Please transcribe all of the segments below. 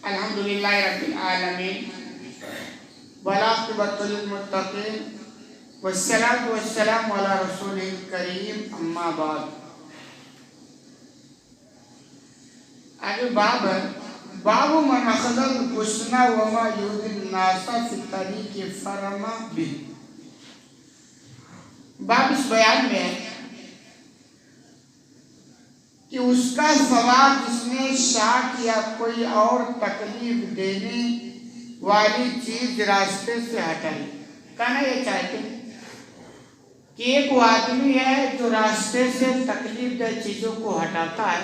الحمدللہ رب العالمین والعاقبۃ للمتقین والصلاۃ والسلام علی رسول کریم اما بعد. آگے باب من اخذ الحسن وما یؤذی الناس فی الطریق فرما بہ. باب اس بیان میں ہے کہ اس کا ثواب جس نے شاک یا کوئی اور تکلیف دینے والی چیز راستے سے ہٹائی. کہنا یہ چاہتے کہ ایک وہ آدمی ہے جو راستے سے تکلیف دہ چیزوں کو ہٹاتا ہے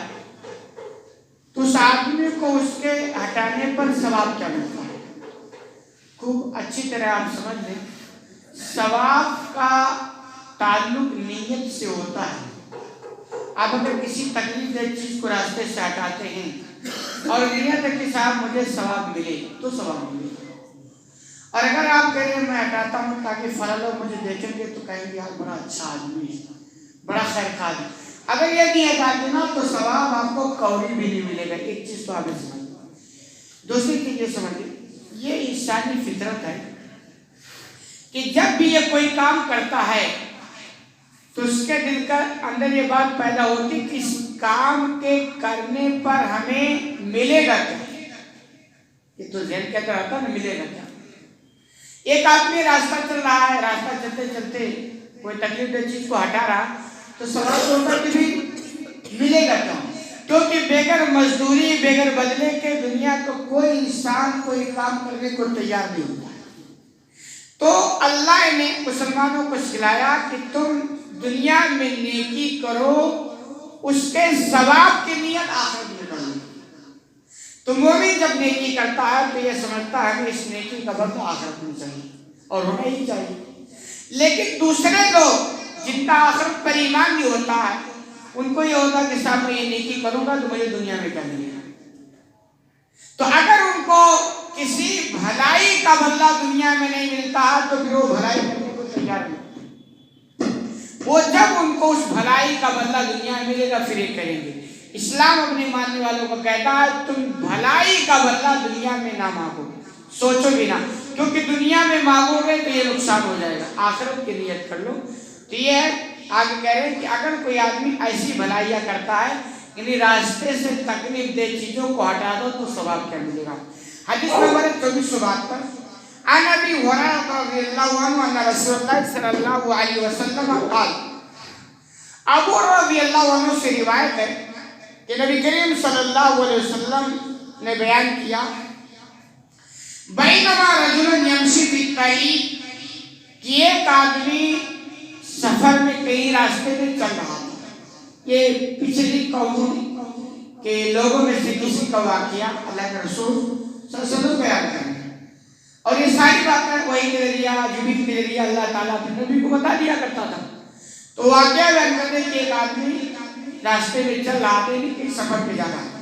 تو اس آدمی کو اس کے ہٹانے پر ثواب کیا ملتا ہے. خوب اچھی طرح آپ سمجھ لیں، ثواب کا تعلق نیت سے ہوتا ہے. آپ اگر کسی تکلیف دہ چیز کو راستے سے ہٹاتے ہیں اور نیت ہے کہ صاحب مجھے ثواب ملے تو ثواب ملے، اور اگر آپ کہہ رہے ہیں میں ہٹاتا ہوں تاکہ فلاں لوگ مجھے دیکھیں گے تو کہیں گے یار بڑا اچھا آدمی ہے، بڑا خیر خواہ ہے، اگر یہ نہیں ہٹاتے نا تو ثواب آپ کو کوڑی بھی نہیں ملے گا. ایک چیز تو آپ نے سمجھ. دوسری چیز یہ سمجھیے، یہ انسانی فطرت ہے کہ جب بھی یہ کوئی کام کرتا ہے تو اس کے دل کا اندر یہ بات پیدا ہوتی کہ اس کام کے کرنے پر ہمیں ملے گا کیا. یہ تو ذہن کہتا رہتا نا ملے گا کیا. ایک آدمی راستہ چل رہا ہے، راستہ چلتے چلتے کوئی تکلیف دہ چیز کو ہٹا رہا تو سوال ہوتا کہ بھی ملے گا کیا، کیونکہ بغیر مزدوری بغیر بدلے کے دنیا کو کوئی انسان کوئی کام کرنے کو تیار نہیں ہوتا. تو اللہ نے مسلمانوں کو سکھلایا کہ تم دنیا میں نیکی کرو، اس کے ثواب کی نیت آخرت میں کرو. تو مومن جب نیکی کرتا ہے تو یہ سمجھتا ہے کہ اس نیکی کا بدلہ آخرت میں چاہیے اور ہونا ہی چاہیے. لیکن دوسرے لوگ جن کا آخرت پر ایمان نہیں ہوتا ہے ان کو یہ ہوتا کہ صاحب میں یہ نیکی کروں گا تو مجھے دنیا میں کیا ملے گا. تو اگر ان کو کسی بھلائی کا بدلہ دنیا میں نہیں ملتا تو پھر وہ بھلائی کرنے کو تیار نہیں. وہ جب ان کو اس بھلائی کا بدلہ دنیا میں ملے گا پھر یہ کریں گے. اسلام اپنے ماننے والوں کو کہتا ہے تم بھلائی کا بدلہ دنیا میں نہ مانگو، سوچو بھی نہ، کیونکہ دنیا میں مانگو گے تو یہ نقصان ہو جائے گا. آخرت کی نیت کر لو. تو یہ ہے آگے کہہ رہے ہیں کہ اگر کوئی آدمی ایسی بھلائیاں کرتا ہے یعنی راستے سے تکلیف دہ چیزوں کو ہٹا دو تو ثواب کیا ملے گا. حدیث نمبر 2472 عن ابی ہریرہ رضی اللہ عنہ ان رسول اللہ صلی اللہ علیہ وسلم قال. ابو رضی اللہ عنہ سے روایت ہے کہ نبی کریم صلی اللہ علیہ وسلم نے بیان کیا بینما رجل یمشی فی الطریق کہ ایک آدمی سفر میں کئی راستے میں چل رہا تھا. یہ پچھلی قوم کے لوگوں میں سے کسی کا واقعہ اللہ کے رسول صلی اللہ علیہ وسلم بیان کر رہے ہیں، اور یہ ساری باتیں وحی کے ذریعہ جبریل کے ذریعہ اللہ تعالیٰ اپنے نبی کو بتا دیا کرتا تھا. تو واقعہ بیان کرتے ہیں کہ ایک آدمی راستے میں چل رہا تھا، کہیں سفر پہ جا رہا تھا.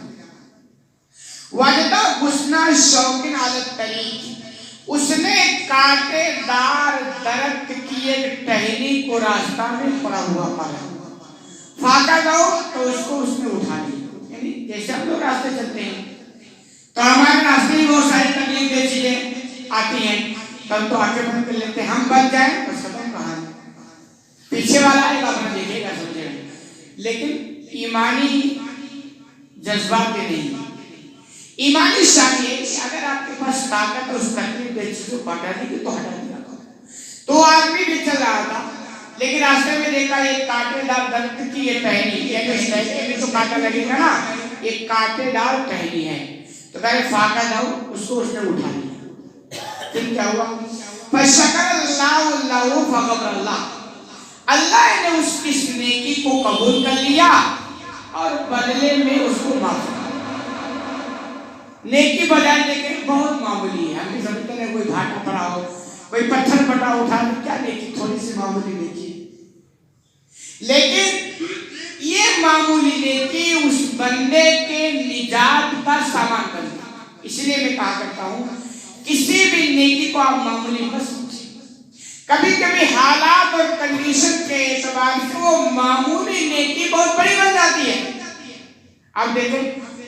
وجدہ غصنا شوکن علی الطریق، اس نے کانٹے دار درخت کی ایک ٹہنی کو راستہ میں پڑا ہوا پایا. فاقہ دو تو اس نے اٹھا لی. یعنی جیسے ہم لوگ راستے چلتے ہیں تو ہمارے راستے میں بہت ساری تکلیف دہ چیزیں آتی ہیں، تب تو آگے بڑھ کر لیتے ہیں، ہم بچ جائیں بس ختم کہاں ہے، پیچھے والا آئے گا اپنا دیکھے گا سمجھے گا. لیکن ایمانی جذبات نہیں. ایمانی شان یہ کہ اگر آپ کے پاس طاقت اس تکلیف دہ چیزوں کو ہٹا دی تو ہٹا دیا. تو آدمی بھی چل رہا تھا لیکن راستے میں دیکھا ایک کانٹے دار درخت کی یہ ٹہنی، یہ اس ٹہنی میں تو کانٹا لگے گا نا، ایک کانٹے دار ٹہنی ہے. تو کہہ رہے فاقہ دو اس کو اس نے اٹھا لیا. پھر کیا ہوا؟ فشکر اللہ له فغفر اللہ، اللہ نے اس کی نیکی کو قبول کر لیا اور بدلے میں اس کو معاف کر. نیکی بجائے لیکن بہت معمولی ہے. ہم بھی سمجھتے ہیں کوئی گھاٹا پڑا ہو، کوئی پتھر پٹا اٹھا لے، کیا نیکی، تھوڑی سی معمولی نیکی. لیکن یہ معمولی نیکی اس بندے کے نجات کا سامان بنتا. اس لیے میں کہا کرتا ہوں کسی بھی نیکی کو آپ معمولی مت سمجھیں. کبھی کبھی حالات اور کنڈیشن کے اعتبار سے وہ معمولی نیکی بہت بڑی بن جاتی ہے. آپ دیکھیں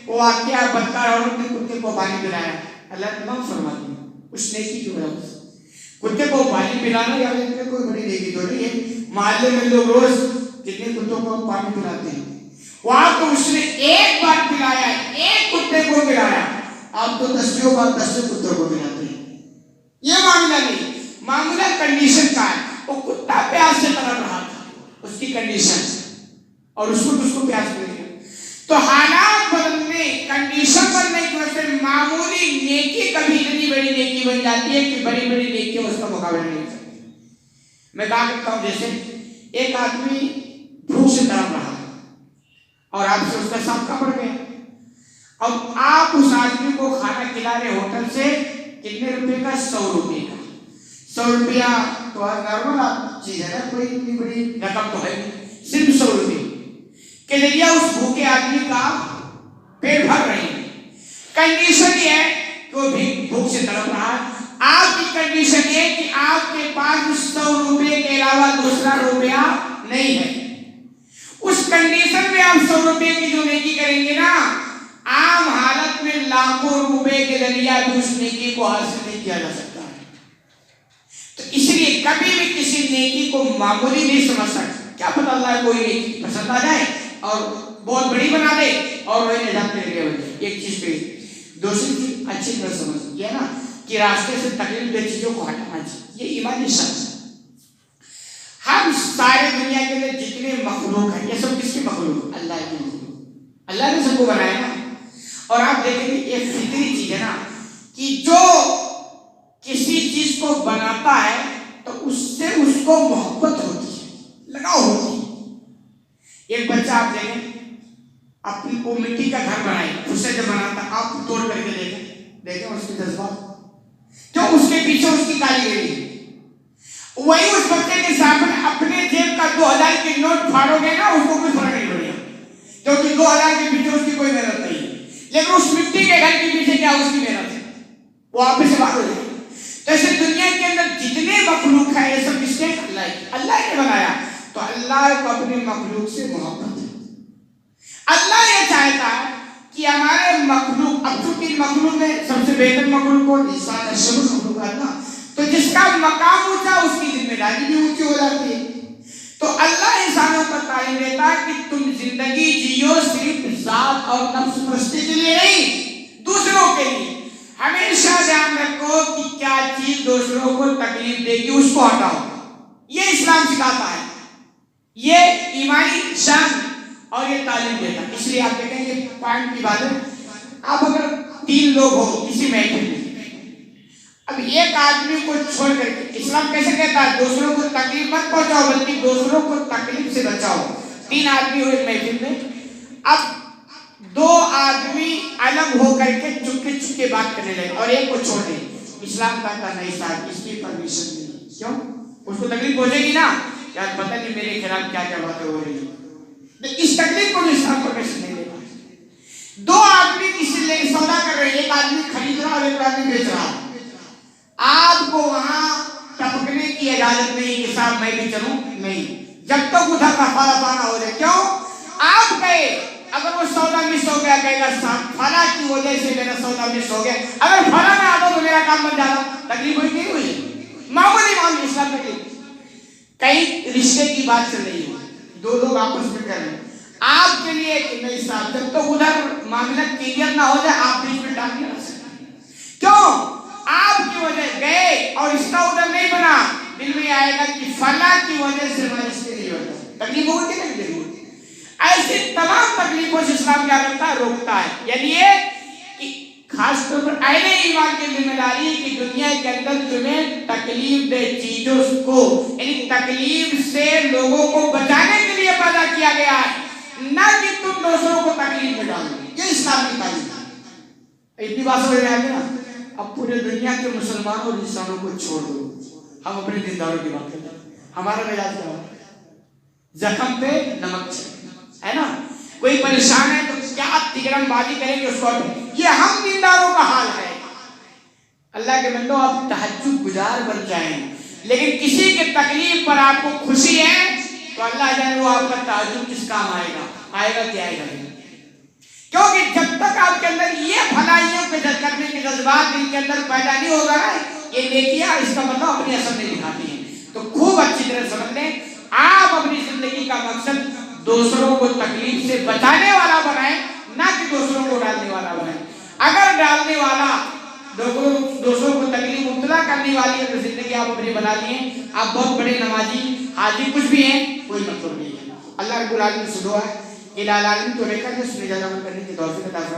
وہ واقعہ بدکار عورت نے کتے کو پانی پلایا، اللہ نے معاف فرما دیا اس نیکی کی وجہ سے۔ کتے کو پانی پلانا یا کوئی بڑی نیکی تو نہیں ہے، محلے میں لوگ روز کتنے کتوں کو پانی پلاتے ہیں، وہاں تو اس نے ایک بار پلایا، ایک کتے کو پلایا، آپ تو دسیوں بار دسیوں کتوں کو پلاتے ہیں۔ یہ معاملہ نہیں، معاملہ کنڈیشن کا ہے۔ وہ کتا پیاس سے تڑپ رہا تھا، اس کی کنڈیشن، اور اس کو پیاس مل گیا۔ تو حالات بدلنے، کنڈیشن بدلنے کی وجہ سے معمولی نیکی کبھی اتنی بڑی نیکی بن جاتی ہے کہ بڑی بڑی نیکیاں اس کا مقابلہ نہیں کر سکتی۔ میں کہا کرتا ہوں جیسے ایک آدمی بھوک سے تڑپ رہا ہے اور آپ سے اس کا سابقہ بڑھ گیا، اب آپ اس آدمی کو کھانا کھلا رہے ہوٹل سے کتنے روپے کا؟ 100 روپے کا۔ 100 روپیہ تو نارمل چیز ہے نا، کوئی اتنی بڑی رقم تو ہے نہیں، صرف 100 روپے کے ذریعہ اس بھوکے آدمی کا پیٹ بھر رہی ہے۔ کنڈیشن یہ ہے کہ وہ بھی بھوک سے تڑپ رہا ہے، آپ کی کنڈیشن یہ کہ آپ کے پاس 100 روپے کے علاوہ دوسرا روپیہ نہیں ہے۔ اس کنڈیشن میں آپ 100 روپے کی جو نیکی کریں گے نا، عام حالت میں لاکھوں روپے کے ذریعہ بھی اس نیکی کو حاصل نہیں کیا جا سکتا ہے۔ تو اس لیے کبھی بھی کسی نیکی کو معمولی نہیں سمجھ سکتے، کیا پتہ اللہ کوئی نیکی پسند آ جائے اور بہت بڑی بنا دے اور وہی نجات کے لیے بن جائے۔ ایک چیز پہ دوسری چیز اچھی طرح سمجھ یہ نا کہ راستے سے تکلیف دہ چیزوں کو ہٹانا چاہیے، یہ ایمانی شخص ہے۔ ہم سارے دنیا کے اندر جتنے مخلوق ہیں، یہ سب کس کی مخلوق؟ اللہ کی مخلوق، اللہ نے سب کو بنایا نا۔ اور آپ دیکھیں گے یہ فطری چیز ہے نا کہ جو کسی چیز کو بناتا ہے تو اس سے اس کو محبت ہوتی ہے، لگاؤ ہوتی ہے۔ ایک بچہ آپ دیکھیں اپنی کو مٹی کا گھر بنائے، اس سے جب بناتا آپ توڑ کر کے دیکھیں اس کے جذبات، جو اس کے پیچھے اس کی کالی گئی، وہی اس بچے کے سامنے اپنے جیب کا 2000 کی نوٹ پھاڑو گے نا، اس کو کوئی فرق نہیں پڑے گا، کیونکہ 2000 کے پیچھے اس کی کوئی محنت نہیں ہے۔ لیکن اس مٹی کے گھر کے پیچھے کیا اس کی محنت ہے، وہ آپ سے بات ہو جائے۔ تو ایسے دنیا کے اندر جتنے مخلوق ہیں یہ سب کس نے؟ اللہ نے بنایا۔ تو اللہ کو اپنے مخلوق سے محبت ہے۔ اللہ یہ چاہتا ہے کہ ہمارے مخلوق، اب چونکہ مخلوق میں سب سے بہتر مخلوق کو انسان اشرف مخلوق ہے نا، تو جس کا مقام اونچا اس کی ذمہ داری بھی اونچی ہو جاتی ہے۔ تو اللہ انسانوں کو تعلیم دیتا ہے کہ تم زندگی جیو صرف ذات اور نفس پرستی کے لیے نہیں، دوسروں کے لیے۔ ہمیشہ دھیان رکھو کہ کیا چیز دوسروں کو تکلیف دے گی اس کو ہٹاؤ، یہ اسلام سکھاتا ہے، یہ ایمانی شان اور یہ تعلیم دیتا ہے۔ اس لیے آپ دیکھیں گے پوائنٹ کی بات ہے، آپ اگر 3 لوگ ہو کسی محفل میں، اب ایک آدمی کو چھوڑ کر کے اسلام کیسے کہتا ہے دوسروں کو تکلیف مت پہنچاؤ بلکہ دوسروں کو تکلیف سے بچاؤ۔ 3 آدمی ہوئے محفل میں، اب 2 آدمی الگ ہو کر کے چپکے بات کرنے لگے اور ایک کو چھوڑ دیں، اسلام کہتا نہیں صاحب اس کی پرمیشن نہیں۔ کیوں؟ اس کو تکلیف پہنچے گی نا، یار پتہ نہیں میرے خلاف کیا کیا باتیں ہو رہی ہیں، اس تکلیف کو اسلام پرمیشن نہیں دیتا۔ 2 آدمی کسی لے سودا کر رہے ہیں، ایک آدمی خرید رہا اور ایک آدمی بیچ رہا، آپ کو وہاں ٹپکنے کی اجازت نہیں کہ صاحب میں بھی چلوں، نہیں، جب تک ادھر رفع دفع نہ ہو جائے۔ کیوں؟ آپ گئے، اگر وہ سودا مس ہو گیا کہے گا صاحب فلاں کی وجہ سے میرا سودا مس ہو گیا، اگر فلاں نہ آتا تو میرا کام بن جاتا۔ تکلیف ہوئی نہیں ہوئی؟ معمولی معاملے اسلام تکلیف۔ کئی رشتے کی بات چل رہی ہے، 2 لوگ آپس میں کر رہے ہیں، آپ کے لیے کہ نہیں صاحب جب تک ادھر معاملہ کلیئر نہ ہو جائے آپ بیچ میں ڈال نہیں رہ سکتے۔ کیوں؟ آپ کی وجہ گئے اور اس کا ادھر نہیں بنا، دل میں آئے گا کہ فلاں کی وجہ سے میں اس کے لیے ہوتا، تکلیف ہوگی کہ نہیں ہوگی؟ ایسی تمام تکلیفوں سے اسلام کیا کرتا ہے؟ روکتا ہے۔ یعنی یہ کہ خاص طور پر اہل ایمان کی ذمہ داری ہے کہ دنیا کے اندر تمہیں تکلیف دہ چیزوں کو، یعنی تکلیف سے لوگوں کو بچانے کے لیے پیدا کیا گیا ہے، نہ کہ تم دوسروں کو تکلیف میں ڈالو۔ یہ اسلام کی تعلیم ہے۔ اتنی بات سمجھ میں آ گئی نا؟ اب پورے دنیا کے مسلمانوں اور انسانوں کو چھوڑ دو، ہم اپنے دینداروں کی بات کرتے ہیں۔ ہمارا مزاج کیا ہے؟ زخم پہ نمک ہے نا، کوئی پریشان ہے تو کیا تگڑم بازی کریں گے اس کو، یہ ہم دینداروں کا حال ہے۔ اللہ کے بندو آپ تہجد گزار بن جائیں، لیکن کسی کے تکلیف پر آپ کو خوشی ہے تو اللہ جانے وہ آپ کا تہجد کس کام آئے گا؟ آئے گا کہ آئے گا نہیں۔ کیونکہ جب تک آپ کے اندر یہ بھلائیوں پہ کرنے کے جذبات ان کے اندر پیدا نہیں ہوگا نا، یہ نیکیاں اس کا مطلب اپنی اثر نہیں دکھاتی ہیں. تو خوب اچھی طرح سمجھ لیں، آپ اپنی زندگی کا مقصد دوسروں کو تکلیف سے بچانے والا بنائیں، نہ کہ دوسروں کو ڈالنے والا بنائیں. اگر ڈالنے والا دوسروں کو تکلیف مبتلا کرنے والی اگر زندگی آپ اپنی بنا لیے، آپ بہت بڑے نمازی حاجی کچھ بھی ہیں، کوئی مطلب نہیں ہے. اللہ رب العالمین سے دعا ہے کہ العالمین تو رہے گا جو اس میں زیادہ عمل کرنے کی توفیق عطا فرمائے.